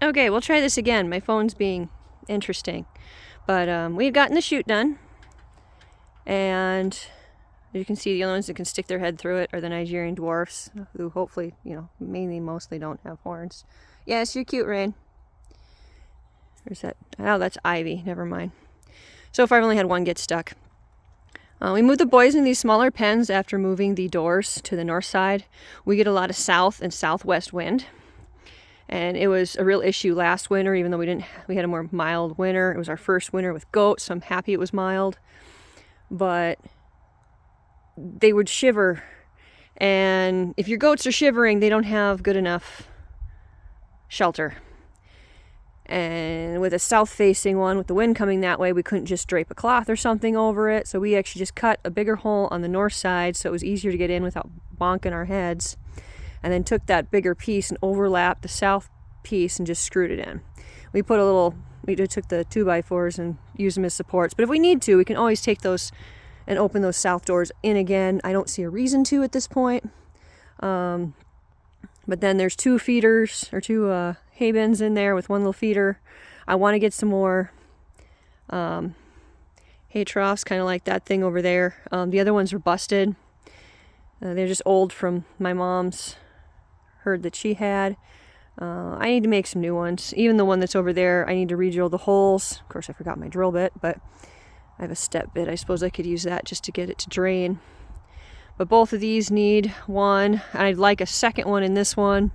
Okay, we'll try this again. My phone's being interesting. But we've gotten the chute done. And as you can see, the only ones that can stick their head through it are the Nigerian dwarfs, who hopefully, mostly don't have horns. Yes, you're cute, Rain. There's that. Oh, that's Ivy. Never mind. So far, I've only had one get stuck. We moved the boys in these smaller pens after moving the doors to the north side. We get a lot of south and southwest wind. And it was a real issue last winter, even though we had a more mild winter. It was our first winter with goats, so I'm happy it was mild. But they would shiver. And if your goats are shivering, they don't have good enough shelter. And with a south-facing one, with the wind coming that way, we couldn't just drape a cloth or something over it. So we actually just cut a bigger hole on the north side so it was easier to get in without bonking our heads. And then took that bigger piece and overlapped the south piece and just screwed it in. We took the 2x4s and used them as supports. But if we need to, we can always take those and open those south doors in again. I don't see a reason to at this point. But then there's two feeders or two hay bins in there with one little feeder. I want to get some more hay troughs, kind of like that thing over there. The other ones are busted. They're just old from my mom's herd that she had. I need to make some new ones. Even the one that's over there, I need to re-drill the holes. Of course, I forgot my drill bit, but I have a step bit. I suppose I could use that just to get it to drain. But both of these need one. I'd like a second one in this one.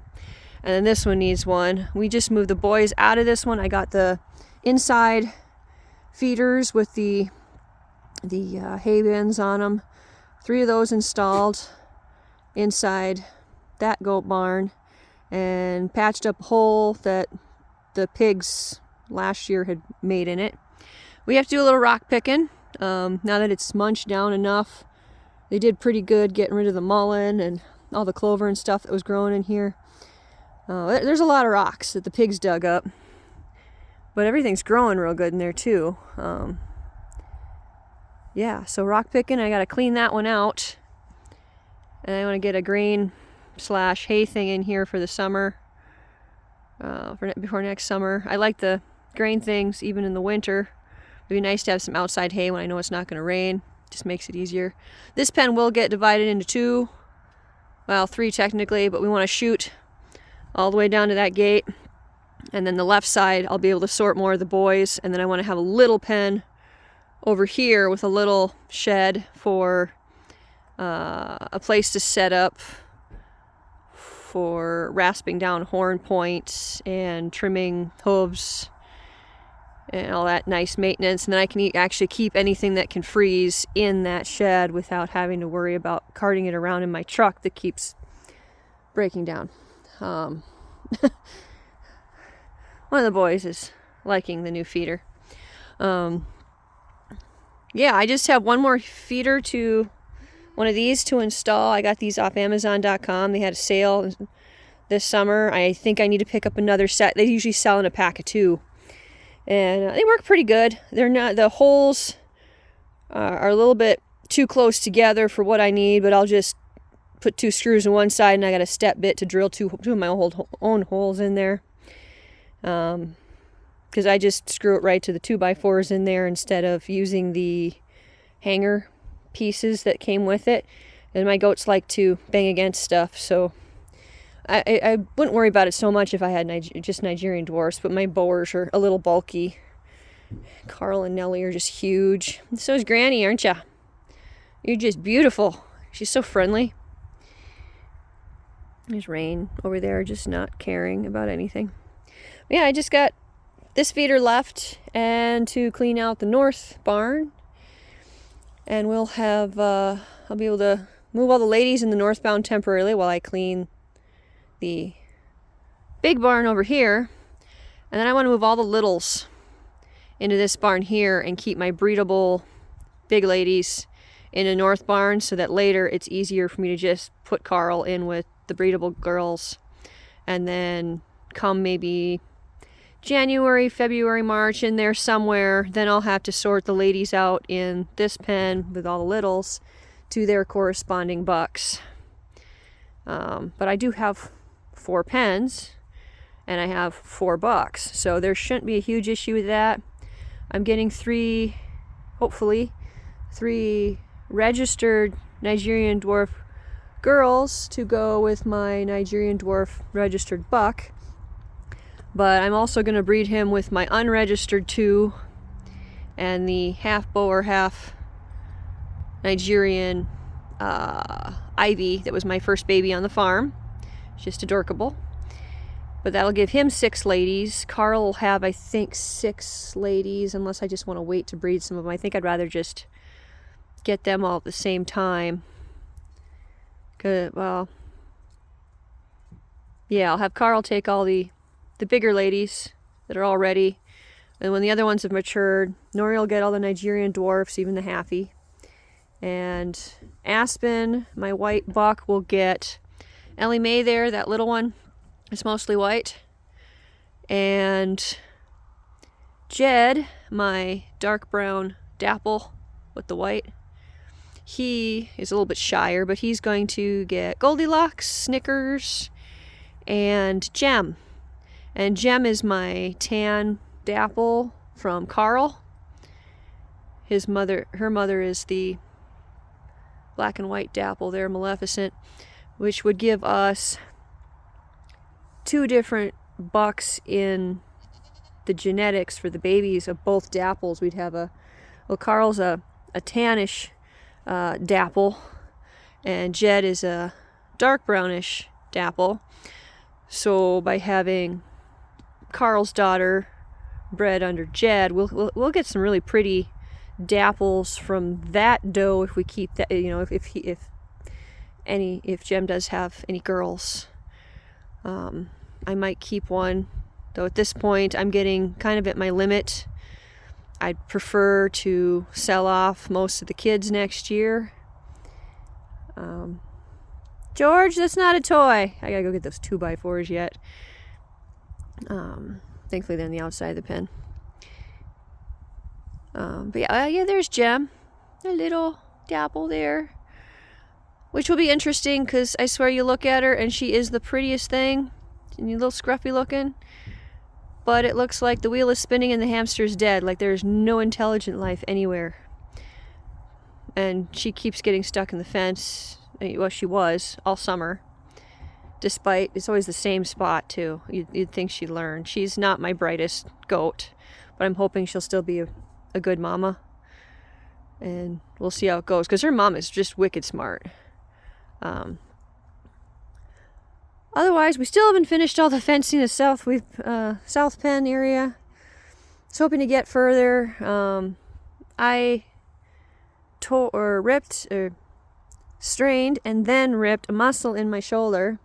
And then this one needs one. We just moved the boys out of this one. I got the inside feeders with the hay bins on them. 3 of those installed inside that goat barn, and patched up a hole that the pigs last year had made in it. We have to do a little rock picking. Now that it's munched down enough, they did pretty good getting rid of the mullein and all the clover and stuff that was growing in here. There's a lot of rocks that the pigs dug up, but everything's growing real good in there too. Yeah, so rock picking, I gotta clean that one out. And I want to get a grain/hay thing in here for the summer, before next summer. I like the grain things even in the winter. It'd be nice to have some outside hay when I know it's not going to rain. Just makes it easier. This pen will get divided into 2, well, 3 technically, but we want to chute all the way down to that gate. And then the left side, I'll be able to sort more of the boys. And then I want to have a little pen over here with a little shed for a place to set up for rasping down horn points and trimming hooves and all that nice maintenance. And then I can actually keep anything that can freeze in that shed without having to worry about carting it around in my truck that keeps breaking down. One of the boys is liking the new feeder. Yeah, I just have one more feeder to one of these to install. I got these off Amazon.com. They had a sale this summer. I think I need to pick up another set. They usually sell in a pack of 2. And they work pretty good. They're not, the holes are a little bit too close together for what I need, but I'll just put 2 screws on one side, and I got a step bit to drill two of my own holes in there. Because I just screw it right to the 2x4s in there instead of using the hanger pieces that came with it. And my goats like to bang against stuff, so I wouldn't worry about it so much if I had just Nigerian dwarfs, but my boers are a little bulky. Carl and Nellie are just huge. And so is Granny, aren't ya? You're just beautiful. She's so friendly. There's Rain over there, just not caring about anything. But yeah, I just got this feeder left and to clean out the north barn. And we'll have, I'll be able to move all the ladies in the northbound temporarily while I clean the big barn over here. And then I want to move all the littles into this barn here and keep my breedable big ladies in a north barn so that later it's easier for me to just put Carl in with the breedable girls. And then come maybe January, February, March, in there somewhere, then I'll have to sort the ladies out in this pen with all the littles to their corresponding bucks. But I do have 4 pens, and I have 4 bucks. So there shouldn't be a huge issue with that. I'm getting 3, hopefully, 3 registered Nigerian dwarf girls to go with my Nigerian dwarf registered buck. But I'm also going to breed him with my unregistered 2 and the half Boer, half Nigerian Ivy that was my first baby on the farm. It's just adorable. But that'll give him 6 ladies. Carl will have, I think, 6 ladies, unless I just want to wait to breed some of them. I think I'd rather just get them all at the same time. Well, yeah, I'll have Carl take all the bigger ladies that are all ready. And when the other ones have matured, Nori will get all the Nigerian dwarfs, even the halfie. And Aspen, my white buck, will get Ellie Mae there, that little one. It's mostly white. And Jed, my dark brown dapple with the white, he is a little bit shyer, but he's going to get Goldilocks, Snickers, and Gem. And Gem is my tan dapple from Carl. Her mother is the black and white dapple there, Maleficent, which would give us 2 different bucks in the genetics for the babies of both dapples. We'd have Carl's a tannish dapple, and Jed is a dark brownish dapple. So by having Carl's daughter bred under Jed, we'll get some really pretty dapples from that doe if we keep that. You know, if Gem does have any girls, I might keep one. Though at this point, I'm getting kind of at my limit. I'd prefer to sell off most of the kids next year. George, that's not a toy. I gotta go get those 2x4s yet. Thankfully they're on the outside of the pen. But yeah, there's Gem, a little dapple there, which will be interesting because I swear you look at her and she is the prettiest thing, and you little scruffy looking. But it looks like the wheel is spinning and the hamster's dead, like there's no intelligent life anywhere. And she keeps getting stuck in the fence. Well, she was all summer. Despite, it's always the same spot too. You'd think she'd learn. She's not my brightest goat, but I'm hoping she'll still be a good mama. And we'll see how it goes, because her mom is just wicked smart. Otherwise, we still haven't finished all the fencing the South Pen area. I was hoping to get further. I strained and then ripped a muscle in my shoulder.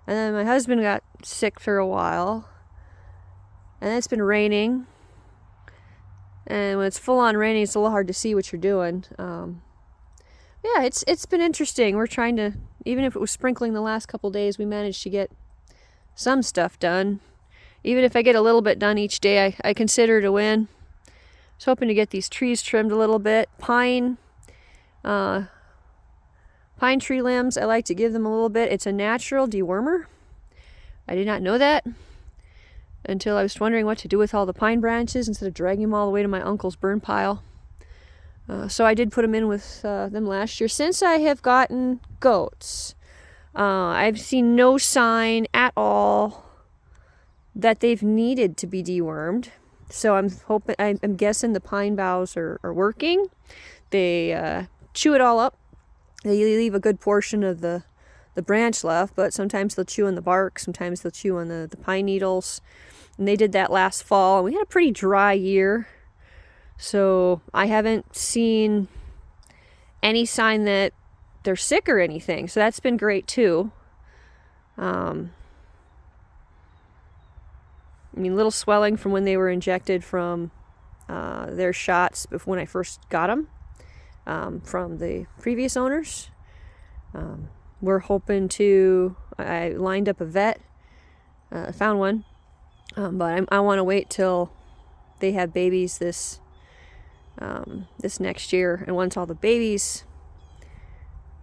And then my husband got sick for a while. And it's been raining. And when it's full on raining, it's a little hard to see what you're doing. Yeah, it's been interesting. We're trying to, even if it was sprinkling the last couple days, we managed to get some stuff done. Even if I get a little bit done each day, I consider it a win. I was hoping to get these trees trimmed a little bit. Pine tree limbs, I like to give them a little bit. It's a natural dewormer. I did not know that until I was wondering what to do with all the pine branches instead of dragging them all the way to my uncle's burn pile. So I did put them in with them last year. Since I have gotten goats, I've seen no sign at all that they've needed to be dewormed. So I'm guessing the pine boughs are working. They chew it all up. They leave a good portion of the branch left, but sometimes they'll chew on the bark, sometimes they'll chew on the pine needles. And they did that last fall. We had a pretty dry year, so I haven't seen any sign that they're sick or anything. So that's been great too. I mean, little swelling from when they were injected from their shots when I first got them. From the previous owners. We're hoping I lined up a vet, found one, but I want to wait till they have babies this next year. And once all the babies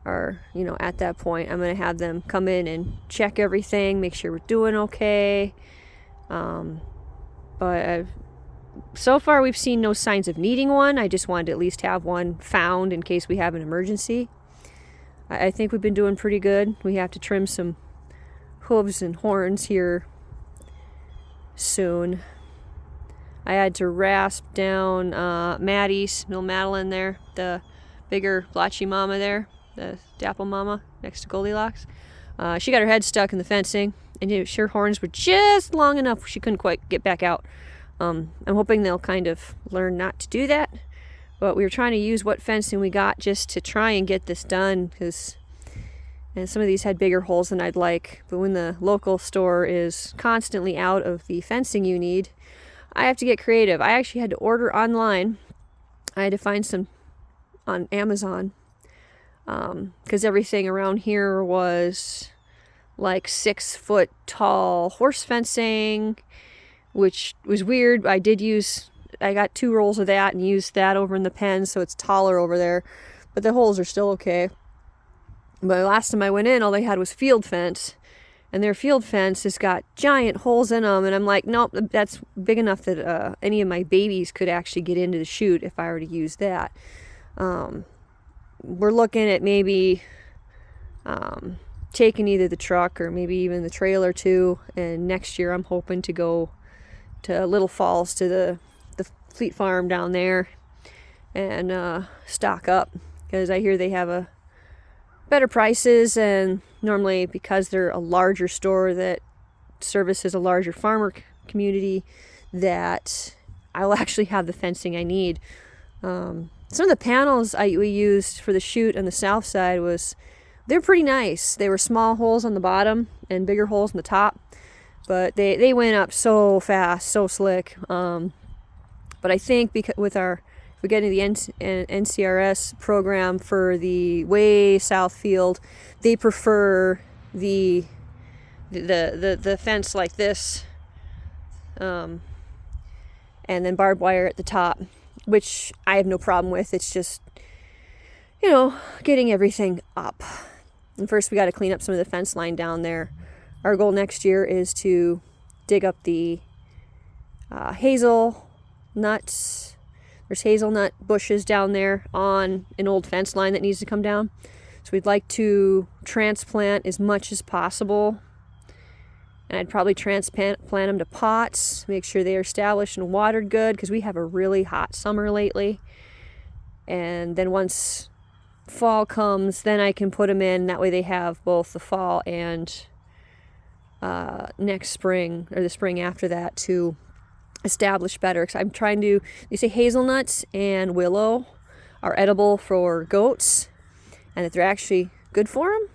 are, at that point, I'm going to have them come in and check everything, make sure we're doing okay. But so far we've seen no signs of needing one. I just wanted to at least have one found in case we have an emergency. I think we've been doing pretty good. We have to trim some hooves and horns here soon. I had to rasp down Maddie's, little Madeline there, the bigger blotchy mama there, the dapple mama next to Goldilocks. She got her head stuck in the fencing, and her horns were just long enough she couldn't quite get back out. I'm hoping they'll kind of learn not to do that, but we were trying to use what fencing we got just to try and get this done, because some of these had bigger holes than I'd like. But when the local store is constantly out of the fencing you need, I have to get creative. I actually had to order online. I had to find some on Amazon, because everything around here was like 6 foot tall horse fencing, which was weird. I got 2 rolls of that and used that over in the pen, so it's taller over there, but the holes are still okay. But last time I went in, all they had was field fence, and their field fence has got giant holes in them, and I'm like, nope, that's big enough that any of my babies could actually get into the chute if I were to use that. We're looking at maybe taking either the truck or maybe even the trailer too, and next year I'm hoping to go to Little Falls to the Fleet Farm down there and stock up, because I hear they have better prices, and normally because they're a larger store that services a larger farmer community, that I'll actually have the fencing I need. Some of the panels we used for the chute on the south side they're pretty nice. They were small holes on the bottom and bigger holes on the top, but they went up so fast, so slick. But I think because if we get into the NCRS program for the way south field, they prefer the fence like this, and then barbed wire at the top, which I have no problem with. It's just, getting everything up. And first we got to clean up some of the fence line down there. Our goal next year is to dig up the hazelnuts. There's hazelnut bushes down there on an old fence line that needs to come down. So we'd like to transplant as much as possible. And I'd probably transplant them to pots, make sure they are established and watered good, because we have a really hot summer lately. And then once fall comes, then I can put them in. That way they have both the fall and next spring, or the spring after that, to establish better. Because I'm trying to, they say hazelnuts and willow are edible for goats, and that they're actually good for them.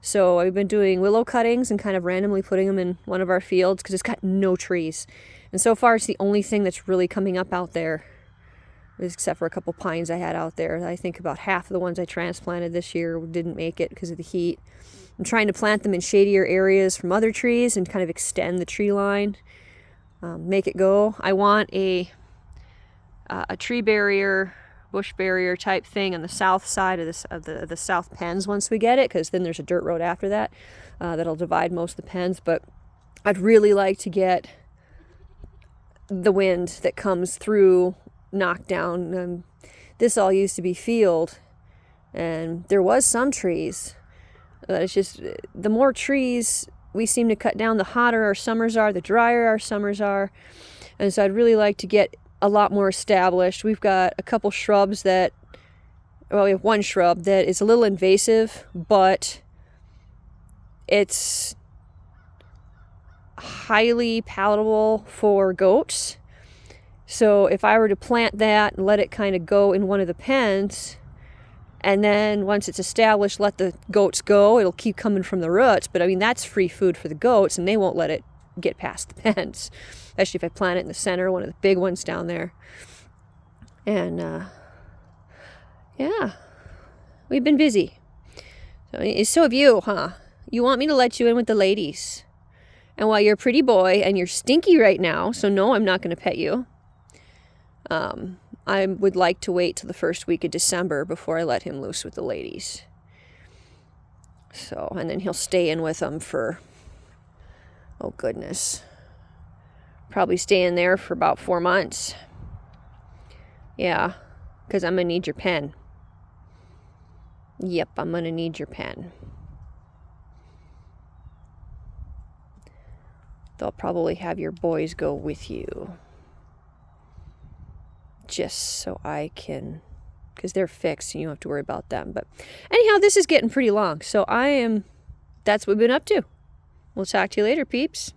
So I've been doing willow cuttings and kind of randomly putting them in one of our fields, because it's got no trees. And so far it's the only thing that's really coming up out there, except for a couple pines I had out there. I think about half of the ones I transplanted this year didn't make it because of the heat. I'm trying to plant them in shadier areas from other trees and kind of extend the tree line, make it go. I want a tree barrier, bush barrier type thing on the south side of the south pens once we get it, because then there's a dirt road after that that'll divide most of the pens. But I'd really like to get the wind that comes through knocked down. This all used to be field, and there was some trees. It's just the more trees we seem to cut down, the hotter our summers are, the drier our summers are. And so I'd really like to get a lot more established. We've got a couple shrubs we have one shrub that is a little invasive, but it's highly palatable for goats. So if I were to plant that and let it kind of go in one of the pens, and then once it's established, let the goats go, it'll keep coming from the roots. But I mean, that's free food for the goats, and they won't let it get past the pens, especially if I plant it in the center, one of the big ones down there. And yeah, we've been busy. So have you, huh? You want me to let you in with the ladies. And while you're a pretty boy and you're stinky right now, so no, I'm not going to pet you. I would like to wait till the first week of December before I let him loose with the ladies. So, and then he'll stay in with them for, oh goodness, probably stay in there for about 4 months. Yeah, because I'm going to need your pen. Yep, I'm going to need your pen. They'll probably have your boys go with you. Just so I can, because they're fixed and you don't have to worry about them. But anyhow, this is getting pretty long. So that's what we've been up to. We'll talk to you later, peeps.